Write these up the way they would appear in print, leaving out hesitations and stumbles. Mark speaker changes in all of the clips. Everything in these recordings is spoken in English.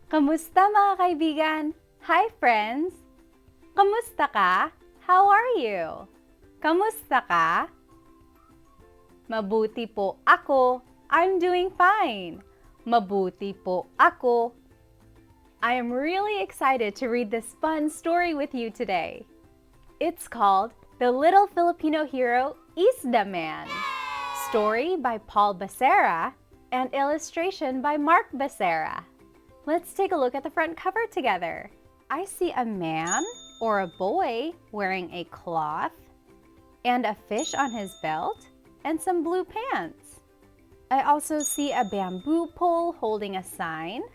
Speaker 1: Kamusta mga kaibigan? Hi friends! Kamusta ka? How are you? Kamusta ka? Mabuti po ako. I'm doing fine. Mabuti po ako. I am really excited to read this fun story with you today. It's called The Little Filipino Hero, Isdaman. Story by Paul Bacera and illustration by Mark Bacera. Let's take a look at the front cover together. I see a man or a boy wearing a cloth and a fish on his belt and some blue pants. I also see a bamboo pole holding a sign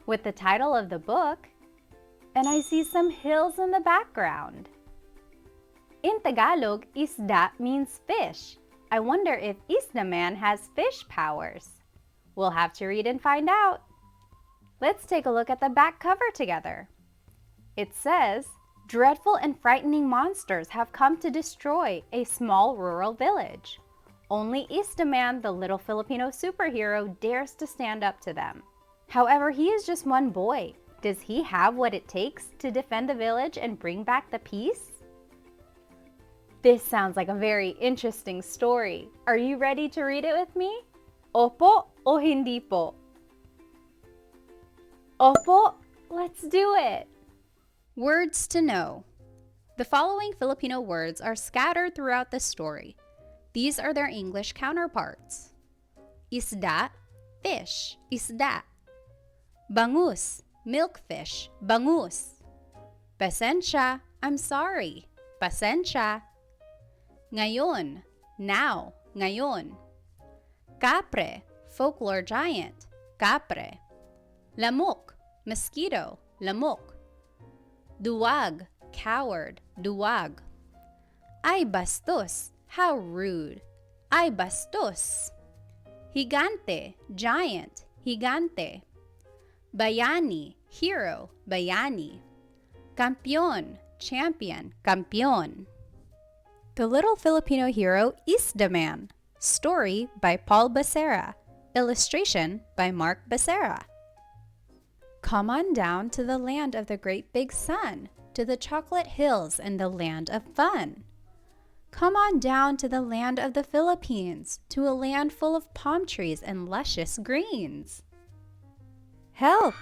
Speaker 1: with the title of the book, and I see some hills in the background. In Tagalog, isda means fish. I wonder if Isdaman has fish powers. We'll have to read and find out. Let's take a look at the back cover together. It says, dreadful and frightening monsters have come to destroy a small rural village. Only Isdaman, the little Filipino superhero, dares to stand up to them. However, he is just one boy. Does he have what it takes to defend the village and bring back the peace? This sounds like a very interesting story. Are you ready to read it with me? Opo o hindi po? Opo, let's do it! Words to know. The following Filipino words are scattered throughout the story. These are their English counterparts. Isda, fish, isda. Bangus, milkfish, bangus. Pasensya, I'm sorry, pasensya. Ngayon, now, ngayon. Kapre, folklore giant, kapre. Lamok, mosquito, lamok. Duwag, coward, duwag. Ay bastos, how rude. Ay bastos. Higante, giant, higante. Bayani, hero, bayani. Campeon, champion, campeon. The Little Filipino Hero, Isdaman. Story by Paul Bacera. Illustration by Mark Bacera. Come on down to the land of the great big sun, to the chocolate hills and the land of fun. Come on down to the land of the Philippines, to a land full of palm trees and luscious greens. Help!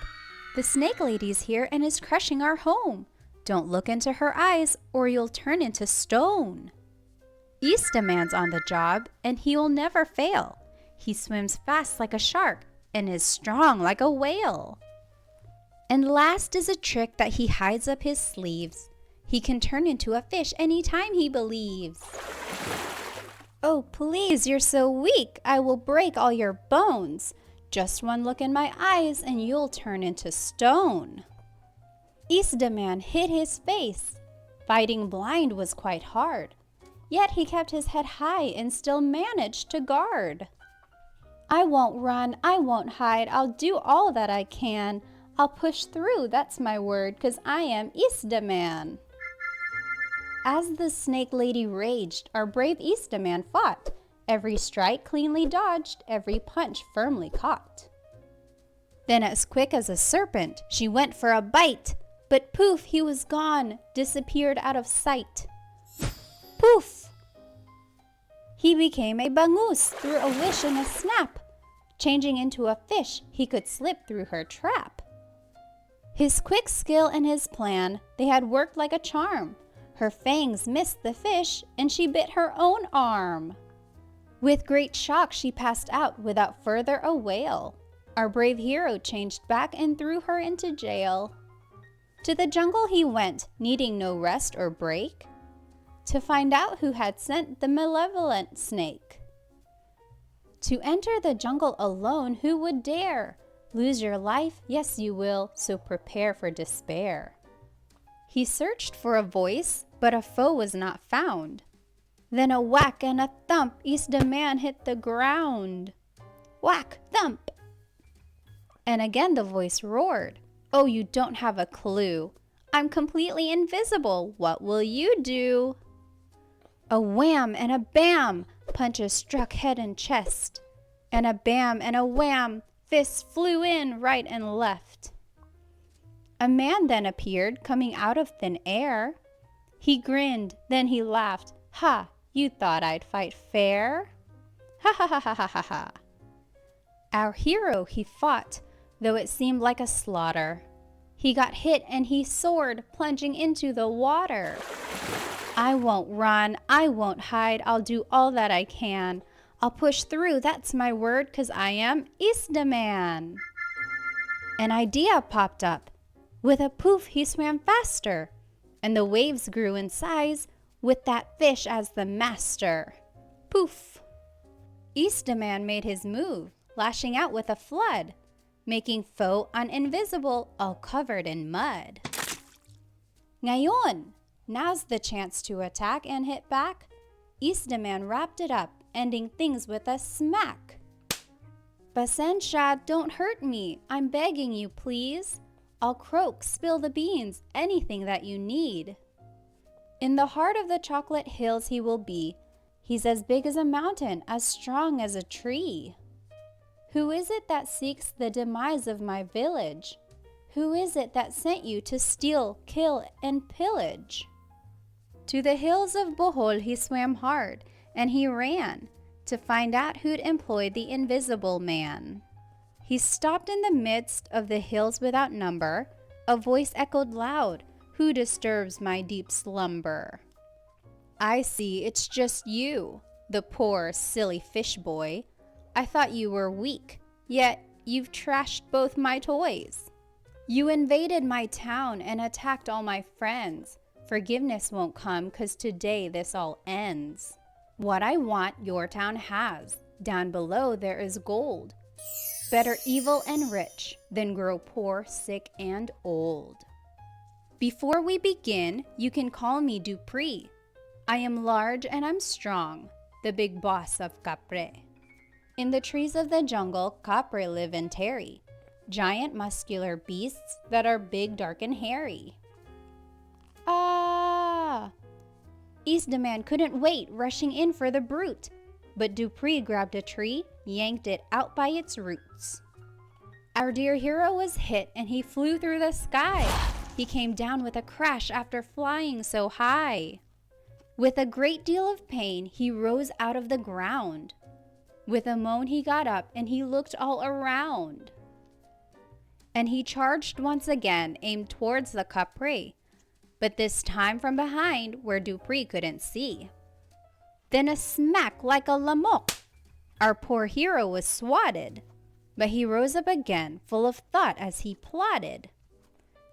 Speaker 1: The snake lady's here and is crushing our home. Don't look into her eyes or you'll turn into stone. Isdaman's on the job and he will never fail. He swims fast like a shark and is strong like a whale. And last is a trick that he hides up his sleeves. He can turn into a fish anytime he believes. Oh, please, you're so weak. I will break all your bones. Just one look in my eyes and you'll turn into stone. Isdaman hid his face. Fighting blind was quite hard. Yet he kept his head high and still managed to guard. I won't run, I won't hide. I'll do all that I can. I'll push through, that's my word, 'cause I am Isdaman. As the snake lady raged, our brave Isdaman fought. Every strike cleanly dodged, every punch firmly caught. Then as quick as a serpent, she went for a bite. But poof, he was gone, disappeared out of sight. Poof! He became a bangus through a wish and a snap. Changing into a fish, he could slip through her trap. His quick skill and his plan, they had worked like a charm. Her fangs missed the fish, and she bit her own arm. With great shock, she passed out without further a wail. Our brave hero changed back and threw her into jail. To the jungle he went, needing no rest or break, to find out who had sent the malevolent snake. To enter the jungle alone, who would dare? Lose your life? Yes, you will, so prepare for despair. He searched for a voice, but a foe was not found. Then a whack and a thump, Isdaman hit the ground. Whack, thump! And again the voice roared. Oh, you don't have a clue. I'm completely invisible. What will you do? A wham and a bam! Punches struck head and chest. And a bam and a wham! Fists flew in right and left. A man then appeared, coming out of thin air. He grinned, then he laughed. Ha! You thought I'd fight fair? Ha ha ha ha ha ha ha. Our hero he fought, though it seemed like a slaughter. He got hit and he soared, plunging into the water. I won't run, I won't hide, I'll do all that I can. I'll push through, that's my word, 'cause I am Isdaman. An idea popped up. With a poof, he swam faster, and the waves grew in size with that fish as the master. Poof! Isdaman made his move, lashing out with a flood, making foe uninvisible, all covered in mud. Ngayon, now's the chance to attack and hit back. Isdaman wrapped it up, ending things with a smack. Pasensya, don't hurt me, I'm begging you, please. I'll croak, spill the beans, anything that you need. In the heart of the chocolate hills he will be. He's as big as a mountain, as strong as a tree. Who is it that seeks the demise of my village? Who is it that sent you to steal, kill, and pillage? To the hills of Bohol he swam hard, and he ran to find out who'd employed the invisible man. He stopped in the midst of the hills without number. A voice echoed loud, "Who disturbs my deep slumber?" I see it's just you, the poor, silly fish boy. I thought you were weak, yet you've trashed both my toys. You invaded my town and attacked all my friends. Forgiveness won't come, 'cause today this all ends. What I want your town has. Down below there is gold. Better evil and rich than grow poor, sick, and old. Before we begin, you can call me Dupree. I am large and I'm strong, the big boss of kapre. In the trees of the jungle, kapre live and tarry, giant muscular beasts that are big, dark, and hairy. Ah! Isdaman couldn't wait, rushing in for the brute. But Dupree grabbed a tree, yanked it out by its roots. Our dear hero was hit and he flew through the sky. He came down with a crash after flying so high. With a great deal of pain, he rose out of the ground. With a moan he got up and he looked all around. And he charged once again, aimed towards the kapre, but this time from behind where Dupree couldn't see. Then a smack like a lamok. Our poor hero was swatted, but he rose up again, full of thought as he plotted.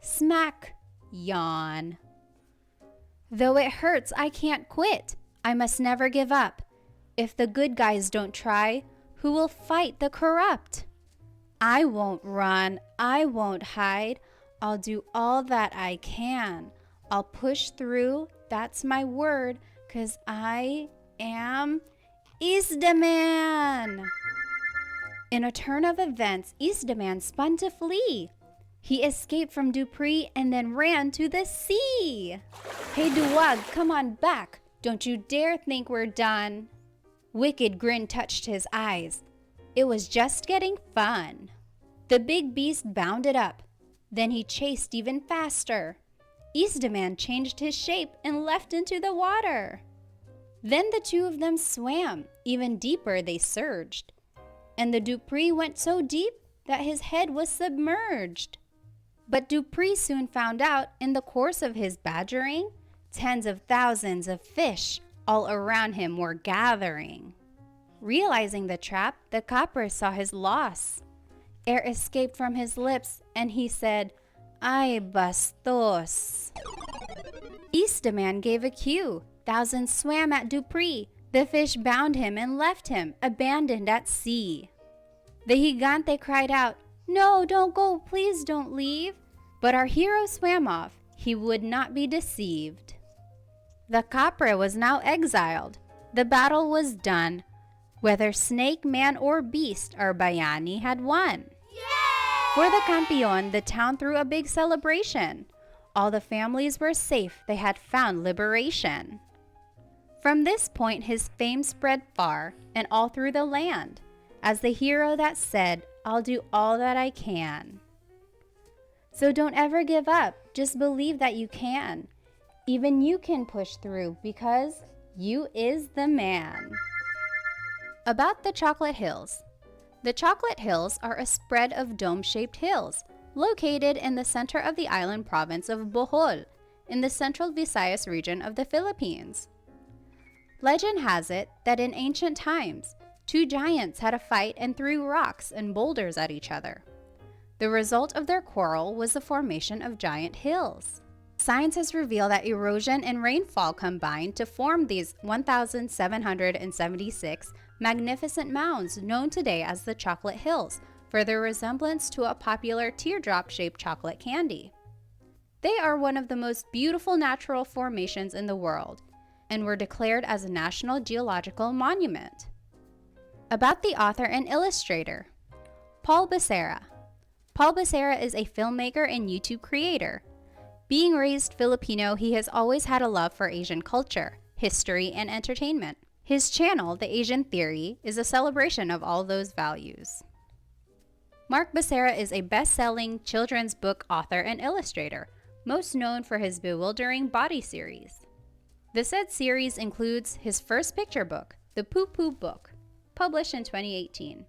Speaker 1: Smack, yawn. Though it hurts, I can't quit. I must never give up. If the good guys don't try, who will fight the corrupt? I won't run, I won't hide. I'll do all that I can. I'll push through, that's my word, 'cause I am Isdaman. In a turn of events, Isdaman spun to flee. He escaped from Dupree and then ran to the sea. Hey Duwag, come on back. Don't you dare think we're done. Wicked grin touched his eyes. It was just getting fun. The big beast bounded up. Then he chased even faster. Isdaman changed his shape and leapt into the water. Then the two of them swam. Even deeper they surged. And the Dupree went so deep that his head was submerged. But Dupree soon found out, in the course of his badgering, tens of thousands of fish all around him were gathering. Realizing the trap, the kapre saw his loss. Air escaped from his lips, and he said, "Ay, bastos." Isdaman gave a cue. Thousands swam at Dupree. The fish bound him and left him, abandoned at sea. The gigante cried out, "No, don't go, please don't leave." But our hero swam off. He would not be deceived. The kapre was now exiled. The battle was done. Whether snake, man, or beast, our bayani had won. Yay! For the campeon, the town threw a big celebration. All the families were safe. They had found liberation. From this point, his fame spread far and all through the land, as the hero that said, "I'll do all that I can." So don't ever give up. Just believe that you can. Even you can push through because you is the man. About the Chocolate Hills. The Chocolate Hills are a spread of dome-shaped hills located in the center of the island province of Bohol in the central Visayas region of the Philippines. Legend has it that in ancient times, two giants had a fight and threw rocks and boulders at each other. The result of their quarrel was the formation of giant hills. Scientists reveal that erosion and rainfall combined to form these 1,776 magnificent mounds known today as the Chocolate Hills for their resemblance to a popular teardrop-shaped chocolate candy. They are one of the most beautiful natural formations in the world and were declared as a National Geological Monument. About the author and illustrator. Paul Bacera. Paul Bacera is a filmmaker and YouTube creator. Being raised Filipino, he has always had a love for Asian culture, history, and entertainment. His channel, The Asian Theory, is a celebration of all those values. Mark Bacera is a best-selling children's book author and illustrator, most known for his Bewildering Body series. The said series includes his first picture book, The Poo Poo Book, published in 2018.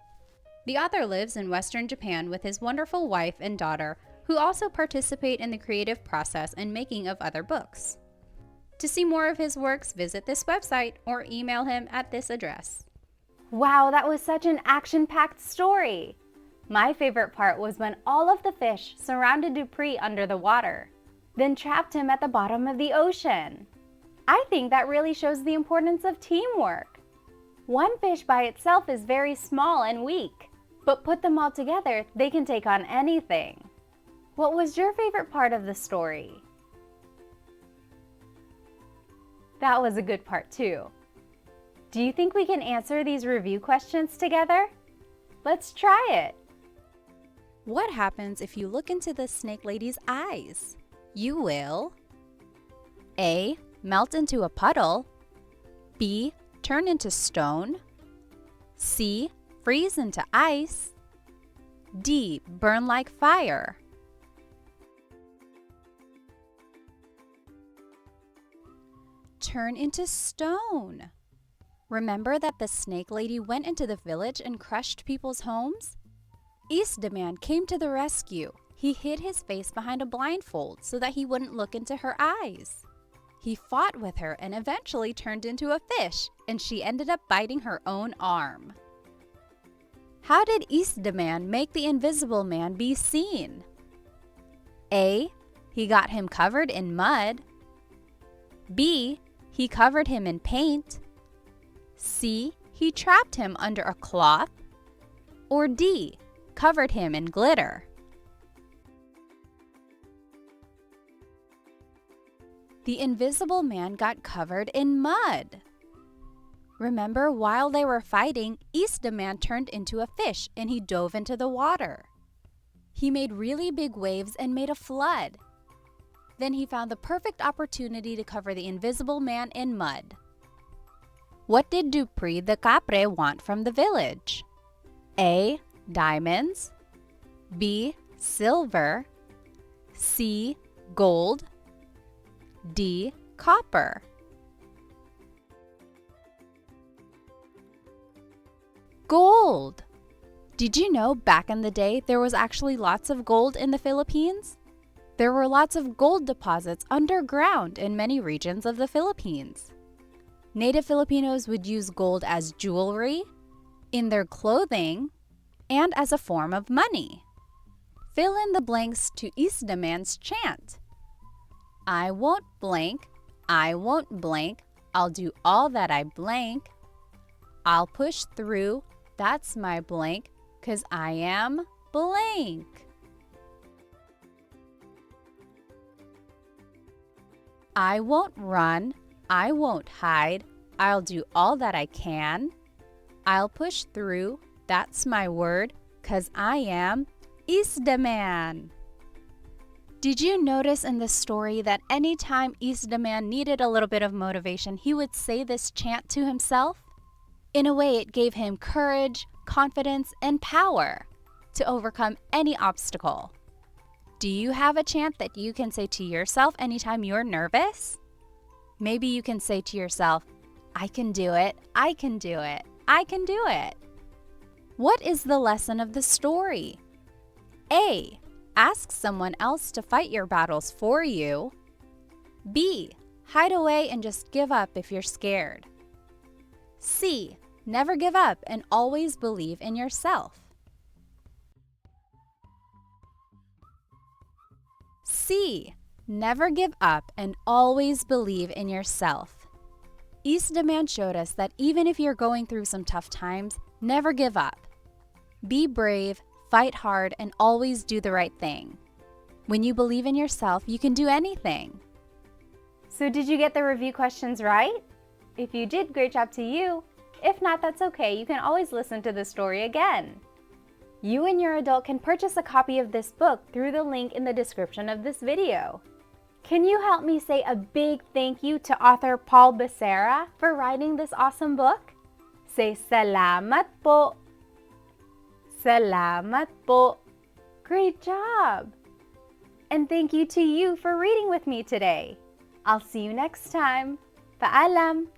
Speaker 1: The author lives in Western Japan with his wonderful wife and daughter, who also participate in the creative process and making of other books. To see more of his works, visit this website or email him at this address. Wow, that was such an action-packed story! My favorite part was when all of the fish surrounded Dupree under the water, then trapped him at the bottom of the ocean. I think that really shows the importance of teamwork. One fish by itself is very small and weak, but put them all together, they can take on anything. What was your favorite part of the story? That was a good part too. Do you think we can answer these review questions together? Let's try it. What happens if you look into the snake lady's eyes? You will A. Melt into a puddle. B. Turn into stone. C. Freeze into ice. D. Burn like fire. Turn into stone. Remember that the snake lady went into the village and crushed people's homes? Isdaman came to the rescue. He hid his face behind a blindfold so that he wouldn't look into her eyes. He fought with her and eventually turned into a fish, and she ended up biting her own arm. How did Isdaman make the invisible man be seen? A. He got him covered in mud. B. He covered him in paint. C. He trapped him under a cloth. Or D. Covered him in glitter. The invisible man got covered in mud. Remember, while they were fighting, Isdaman turned into a fish and he dove into the water. He made really big waves and made a flood. Then he found the perfect opportunity to cover the invisible man in mud. What did Dupree the kapre want from the village? A. Diamonds. B. Silver. C. Gold. D. Copper. Gold! Did you know back in the day there was actually lots of gold in the Philippines? There were lots of gold deposits underground in many regions of the Philippines. Native Filipinos would use gold as jewelry, in their clothing, and as a form of money. Fill in the blanks to Isdaman's chant. I won't blank, I won't blank, I'll do all that I blank. I'll push through, that's my blank, 'cause I am blank. I won't run, I won't hide, I'll do all that I can. I'll push through, that's my word, 'cause I am Isdaman. Did you notice in this story that anytime Isdaman needed a little bit of motivation, he would say this chant to himself? In a way, it gave him courage, confidence, and power to overcome any obstacle. Do you have a chant that you can say to yourself anytime you're nervous? Maybe you can say to yourself, I can do it, I can do it, I can do it. What is the lesson of the story? A. Ask someone else to fight your battles for you. B. Hide away and just give up if you're scared. C. Never give up and always believe in yourself. C. Never give up and always believe in yourself. Isdaman showed us that even if you're going through some tough times, never give up. Be brave, fight hard, and always do the right thing. When you believe in yourself, you can do anything. So did you get the review questions right? If you did, great job to you. If not, that's okay. You can always listen to the story again. You and your adult can purchase a copy of this book through the link in the description of this video. Can you help me say a big thank you to author Paul Bacera for writing this awesome book? Say salamat po. Salamat po. Great job! And thank you to you for reading with me today. I'll see you next time. Paalam!